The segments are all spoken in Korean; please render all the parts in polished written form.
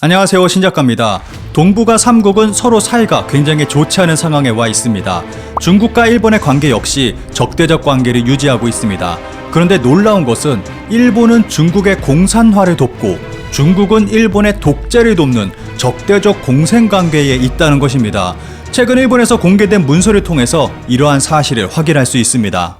안녕하세요, 신작가입니다. 동북아 3국은 서로 사이가 굉장히 좋지 않은 상황에 와 있습니다. 중국과 일본의 관계 역시 적대적 관계를 유지하고 있습니다. 그런데 놀라운 것은 일본은 중국의 공산화를 돕고 중국은 일본의 독재를 돕는 적대적 공생관계에 있다는 것입니다. 최근 일본에서 공개된 문서를 통해서 이러한 사실을 확인할 수 있습니다.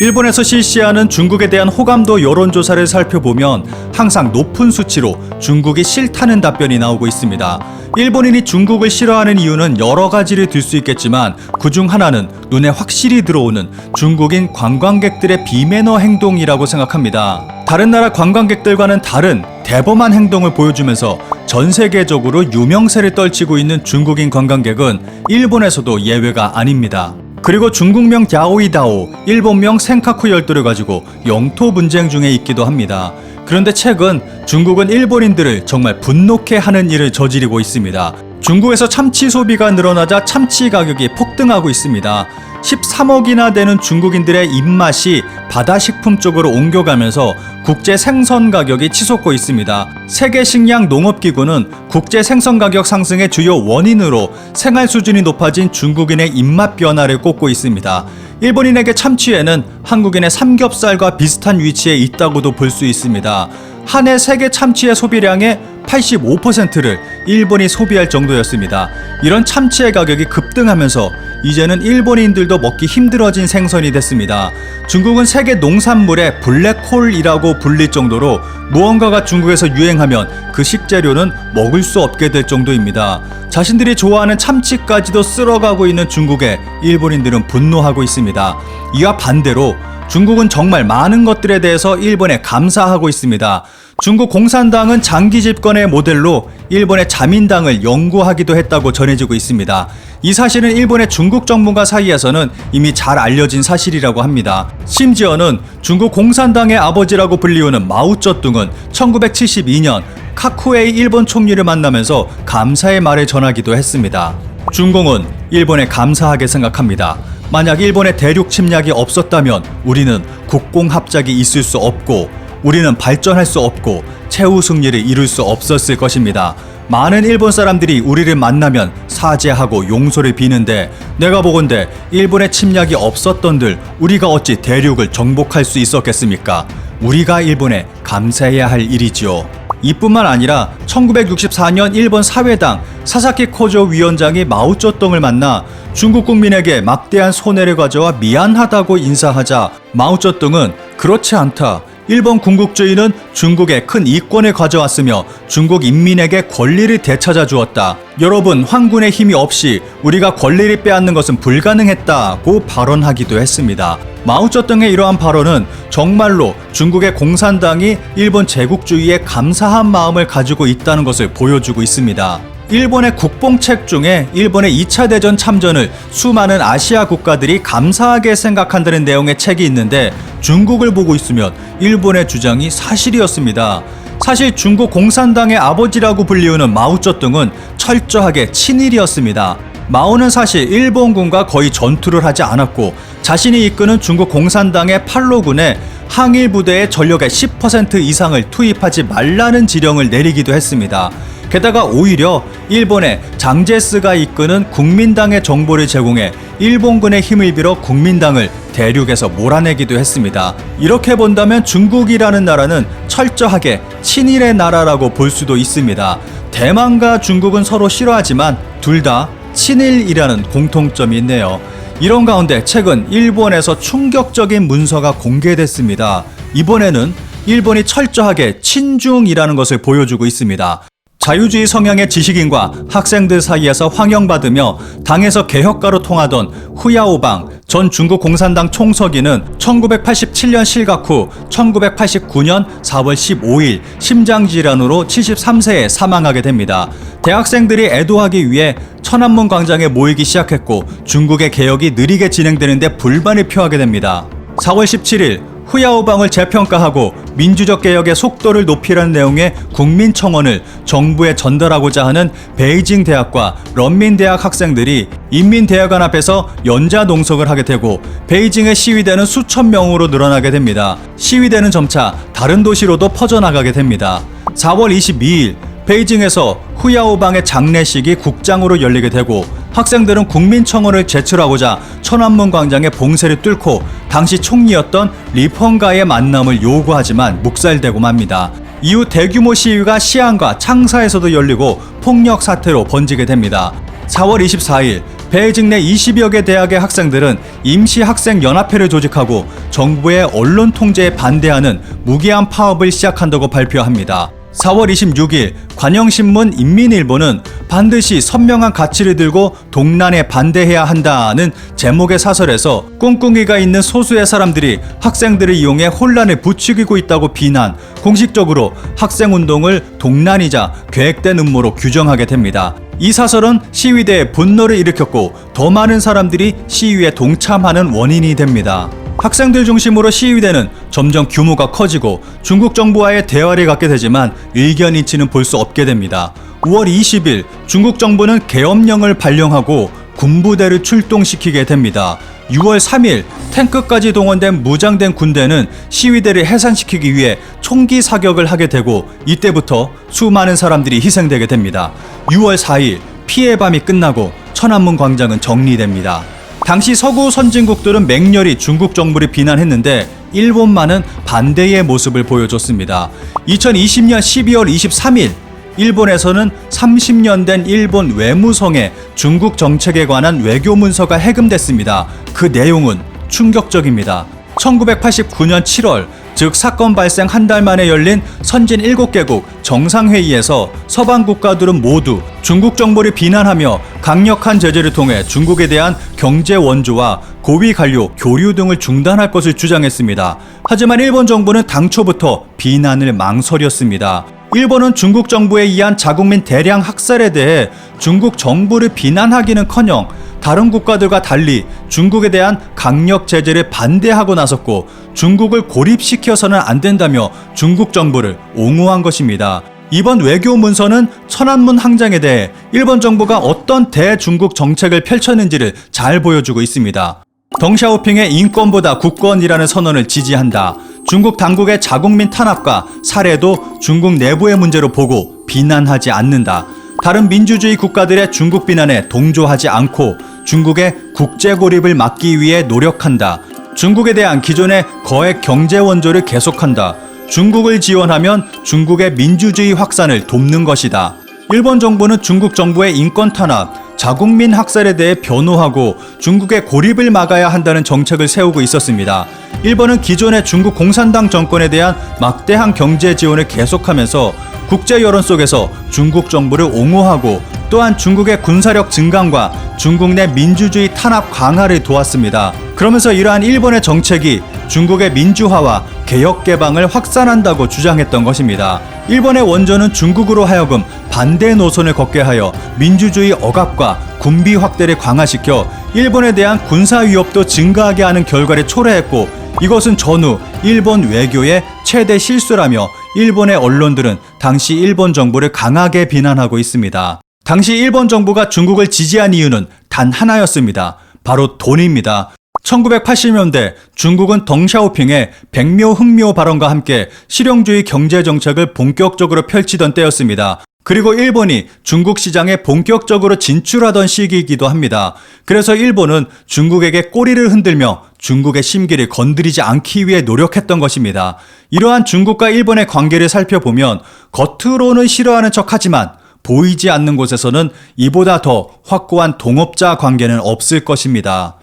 일본에서 실시하는 중국에 대한 호감도 여론조사를 살펴보면 항상 높은 수치로 중국이 싫다는 답변이 나오고 있습니다. 일본인이 중국을 싫어하는 이유는 여러 가지를 들 수 있겠지만 그중 하나는 눈에 확실히 들어오는 중국인 관광객들의 비매너 행동이라고 생각합니다. 다른 나라 관광객들과는 다른 대범한 행동을 보여주면서 전 세계적으로 유명세를 떨치고 있는 중국인 관광객은 일본에서도 예외가 아닙니다. 그리고 중국명 야오이다오, 일본명 센카쿠 열도를 가지고 영토 분쟁 중에 있기도 합니다. 그런데 최근 중국은 일본인들을 정말 분노케 하는 일을 저지르고 있습니다. 중국에서 참치 소비가 늘어나자 참치 가격이 폭등하고 있습니다. 13억이나 되는 중국인들의 입맛이 바다식품 쪽으로 옮겨가면서 국제 생선 가격이 치솟고 있습니다. 세계식량농업기구는 국제 생선 가격 상승의 주요 원인으로 생활 수준이 높아진 중국인의 입맛 변화를 꼽고 있습니다. 일본인에게 참치회는 한국인의 삼겹살과 비슷한 위치에 있다고도 볼 수 있습니다. 한 해 세계 참치의 소비량의 85%를 일본이 소비할 정도였습니다. 이런 참치의 가격이 급등하면서 이제는 일본인들도 먹기 힘들어진 생선이 됐습니다. 중국은 세계 농산물의 블랙홀이라고 불릴 정도로 무언가가 중국에서 유행하면 그 식재료는 먹을 수 없게 될 정도입니다. 자신들이 좋아하는 참치까지도 쓸어가고 있는 중국에 일본인들은 분노하고 있습니다. 이와 반대로 중국은 정말 많은 것들에 대해서 일본에 감사하고 있습니다. 중국 공산당은 장기 집권의 모델로 일본의 자민당을 연구하기도 했다고 전해지고 있습니다. 이 사실은 일본의 중국 전문가 사이에서는 이미 잘 알려진 사실이라고 합니다. 심지어는 중국 공산당의 아버지라고 불리우는 마오쩌둥은 1972년 카쿠에이 일본 총리를 만나면서 감사의 말을 전하기도 했습니다. 중공은 일본에 감사하게 생각합니다. 만약 일본의 대륙 침략이 없었다면 우리는 국공합작이 있을 수 없고 우리는 발전할 수 없고 최후 승리를 이룰 수 없었을 것입니다. 많은 일본 사람들이 우리를 만나면 사죄하고 용서를 비는데 내가 보건대 일본의 침략이 없었던들 우리가 어찌 대륙을 정복할 수 있었겠습니까? 우리가 일본에 감사해야 할 일이지요. 이뿐만 아니라 1964년 일본 사회당 사사키 코조 위원장이 마오쩌둥을 만나 중국 국민에게 막대한 손해를 가져와 미안하다고 인사하자 마오쩌둥은 그렇지 않다. 일본 군국주의는 중국에 큰 이권을 가져왔으며 중국 인민에게 권리를 되찾아 주었다. 여러분, 황군의 힘이 없이 우리가 권리를 빼앗는 것은 불가능했다고 발언하기도 했습니다. 마오쩌둥의 이러한 발언은 정말로 중국의 공산당이 일본 제국주의에 감사한 마음을 가지고 있다는 것을 보여주고 있습니다. 일본의 국뽕책 중에 일본의 2차 대전 참전을 수많은 아시아 국가들이 감사하게 생각한다는 내용의 책이 있는데 중국을 보고 있으면 일본의 주장이 사실이었습니다. 사실 중국 공산당의 아버지라고 불리우는 마오쩌둥은 철저하게 친일이었습니다. 마오는 사실 일본군과 거의 전투를 하지 않았고 자신이 이끄는 중국 공산당의 팔로군에 항일 부대의 전력의 10% 이상을 투입하지 말라는 지령을 내리기도 했습니다. 게다가 오히려 일본의 장제스가 이끄는 국민당의 정보를 제공해 일본군의 힘을 빌어 국민당을 대륙에서 몰아내기도 했습니다. 이렇게 본다면 중국이라는 나라는 철저하게 친일의 나라라고 볼 수도 있습니다. 대만과 중국은 서로 싫어하지만 둘 다 친일이라는 공통점이 있네요. 이런 가운데 최근 일본에서 충격적인 문서가 공개됐습니다. 이번에는 일본이 철저하게 친중이라는 것을 보여주고 있습니다. 자유주의 성향의 지식인과 학생들 사이에서 환영받으며 당에서 개혁가로 통하던 후야오방 전 중국 공산당 총서기는 1987년 실각 후 1989년 4월 15일 심장질환으로 73세에 사망하게 됩니다. 대학생들이 애도하기 위해 천안문 광장에 모이기 시작했고 중국의 개혁이 느리게 진행되는데 불만을 표하게 됩니다. 4월 17일 후야오방을 재평가하고 민주적 개혁의 속도를 높이라는 내용의 국민청원을 정부에 전달하고자 하는 베이징 대학과 런민대학 학생들이 인민대학원 앞에서 연좌농성을 하게 되고 베이징의 시위대는 수천 명으로 늘어나게 됩니다. 시위대는 점차 다른 도시로도 퍼져나가게 됩니다. 4월 22일 베이징에서 후야오방의 장례식이 국장으로 열리게 되고 학생들은 국민청원을 제출하고자 천안문 광장의 봉쇄를 뚫고 당시 총리였던 리펑가의 만남을 요구하지만 묵살되고 맙니다. 이후 대규모 시위가 시안과 창사에서도 열리고 폭력 사태로 번지게 됩니다. 4월 24일 베이징 내 20여 개 대학의 학생들은 임시학생연합회를 조직하고 정부의 언론 통제에 반대하는 무기한 파업을 시작한다고 발표합니다. 4월 26일 관영신문 인민일보는 반드시 선명한 가치를 들고 동란에 반대해야 한다는 제목의 사설에서 꿍꿍이가 있는 소수의 사람들이 학생들을 이용해 혼란을 부추기고 있다고 비난, 공식적으로 학생운동을 동란이자 계획된 음모로 규정하게 됩니다. 이 사설은 시위대의 분노를 일으켰고 더 많은 사람들이 시위에 동참하는 원인이 됩니다. 학생들 중심으로 시위대는 점점 규모가 커지고 중국 정부와의 대화를 갖게 되지만 의견 일치는 볼 수 없게 됩니다. 5월 20일 중국 정부는 계엄령을 발령하고 군부대를 출동시키게 됩니다. 6월 3일 탱크까지 동원된 무장된 군대는 시위대를 해산시키기 위해 총기 사격을 하게 되고 이때부터 수많은 사람들이 희생되게 됩니다. 6월 4일 피해 밤이 끝나고 천안문 광장은 정리됩니다. 당시 서구 선진국들은 맹렬히 중국 정부를 비난했는데 일본만은 반대의 모습을 보여줬습니다. 2020년 12월 23일 일본에서는 30년 된 일본 외무성의 중국 정책에 관한 외교 문서가 해금됐습니다. 그 내용은 충격적입니다. 1989년 7월 즉 사건 발생 한 달 만에 열린 선진 7개국 정상회의에서 서방 국가들은 모두 중국 정부를 비난하며 강력한 제재를 통해 중국에 대한 경제 원조와 고위 관료 교류 등을 중단할 것을 주장했습니다. 하지만 일본 정부는 당초부터 비난을 망설였습니다. 일본은 중국 정부에 의한 자국민 대량 학살에 대해 중국 정부를 비난하기는커녕 다른 국가들과 달리 중국에 대한 강력 제재를 반대하고 나섰고 중국을 고립시켜서는 안 된다며 중국 정부를 옹호한 것입니다. 이번 외교 문서는 천안문 항쟁에 대해 일본 정부가 어떤 대중국 정책을 펼쳤는지를 잘 보여주고 있습니다. 덩샤오핑의 인권보다 국권이라는 선언을 지지한다. 중국 당국의 자국민 탄압과 살해도 중국 내부의 문제로 보고 비난하지 않는다. 다른 민주주의 국가들의 중국 비난에 동조하지 않고 중국의 국제 고립을 막기 위해 노력한다. 중국에 대한 기존의 거액 경제 원조를 계속한다. 중국을 지원하면 중국의 민주주의 확산을 돕는 것이다. 일본 정부는 중국 정부의 인권 탄압, 자국민 학살에 대해 변호하고 중국의 고립을 막아야 한다는 정책을 세우고 있었습니다. 일본은 기존의 중국 공산당 정권에 대한 막대한 경제 지원을 계속하면서 국제 여론 속에서 중국 정부를 옹호하고 또한 중국의 군사력 증강과 중국 내 민주주의 탄압 강화를 도왔습니다. 그러면서 이러한 일본의 정책이 중국의 민주화와 개혁 개방을 확산한다고 주장했던 것입니다. 일본의 원조는 중국으로 하여금 반대 노선을 걷게 하여 민주주의 억압과 군비 확대를 강화시켜 일본에 대한 군사 위협도 증가하게 하는 결과를 초래했고 이것은 전후 일본 외교의 최대 실수라며 일본의 언론들은 당시 일본 정부를 강하게 비난하고 있습니다. 당시 일본 정부가 중국을 지지한 이유는 단 하나였습니다. 바로 돈입니다. 1980년대 중국은 덩샤오핑의 백묘 흑묘 발언과 함께 실용주의 경제 정책을 본격적으로 펼치던 때였습니다. 그리고 일본이 중국 시장에 본격적으로 진출하던 시기이기도 합니다. 그래서 일본은 중국에게 꼬리를 흔들며 중국의 심기를 건드리지 않기 위해 노력했던 것입니다. 이러한 중국과 일본의 관계를 살펴보면 겉으로는 싫어하는 척하지만 보이지 않는 곳에서는 이보다 더 확고한 동업자 관계는 없을 것입니다.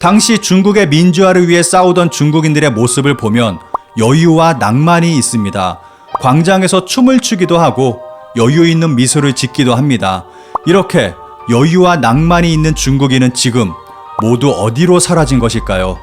당시 중국의 민주화를 위해 싸우던 중국인들의 모습을 보면 여유와 낭만이 있습니다. 광장에서 춤을 추기도 하고 여유 있는 미소를 짓기도 합니다. 이렇게 여유와 낭만이 있는 중국인은 지금 모두 어디로 사라진 것일까요?